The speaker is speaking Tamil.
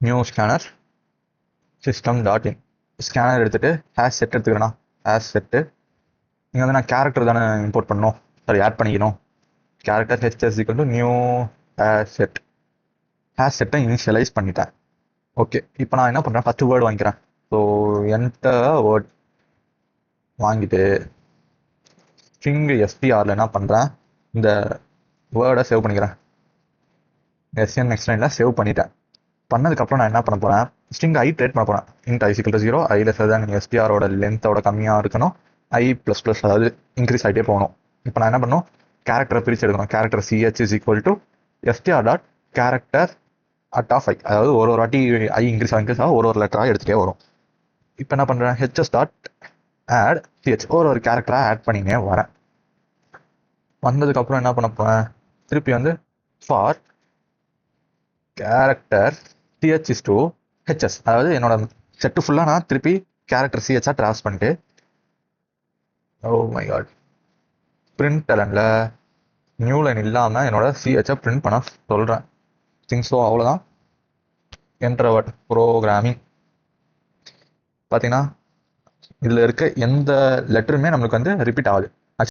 New scanner system dot in scanner எடுத்துகிட்டு ஹேஷ் செட் எடுத்துக்கிறேன்னா ஹேஷ் செட்டு இங்கே வந்து நான் கேரக்டர் தானே இம்போர்ட் பண்ணணும், சாரி ஆட் பண்ணிக்கணும். Character HS equal to new hash செட்டை இனிஷியலைஸ் பண்ணிட்டேன். ஓகே, இப்போ நான் என்ன பண்ணுறேன், ஃபஸ்ட்டு வேர்டு வாங்கிக்கிறேன். ஸோ என்டர் வேர்ட் வாங்கிட்டு ஸ்ட்ரிங் எஸ்டிஆரில் என்ன பண்ணுறேன், இந்த வேர்டை சேவ் பண்ணிக்கிறேன். எஸ்என் நெக்ஸ்ட் லைனில் சேவ் பண்ணிட்டேன். பண்ணதுக்கப்புறம் நான் என்ன பண்ண போகிறேன், ஸ்ட்ரிங் ஐ ட்ரேட் பண்ண போகிறேன். இன்ட் ஐ சிக்கல் 0, ஐ லெஸ் தான் எஸ்டிஆரோட லென்த்தோட கம்மியாக இருக்கணும், ஐ ப்ளஸ் ப்ளஸ் அதாவது இன்க்ரீஸ் ஆகிட்டே போகணும். இப்போ நான் என்ன பண்ணணும், கேரக்டரை பிரித்து எடுக்கணும். Character CH is equal to STR dot character at of I, அதாவது ஒரு வாட்டி ஐ இன்க்ரீஸ் ஆக ஒரு லெட்டராக எடுத்துகிட்டே வரும். இப்போ என்ன பண்ணுறேன், ஹெச்எஸ் டாட் ஆட் சிஹெச் ஒரு கேரக்டராக ஆட் பண்ணினே வரேன். வந்ததுக்கப்புறம் என்ன பண்ண போகிறேன், திருப்பி வந்து for character CH is to HS, அதாவது என்னோட செட்டு ஃபுல்லாக நான் திருப்பி கேரக்டர் சிஹெச்சாக ட்ரான்ஸ் பண்ணிட்டு, ஓ மை காட், பிரிண்ட் எலனில் நியூ லைன் இல்லாமல் என்னோட சிஹெச்சை பிரிண்ட் பண்ண சொல்கிறேன். ஸோ அவ்வளோதான். என்ட்ரவர்ட் ப்ரோக்ராமிங் பார்த்தீங்கன்னா இதில் இருக்க எந்த லெட்டருமே நம்மளுக்கு வந்து ரிப்பீட் ஆகுது.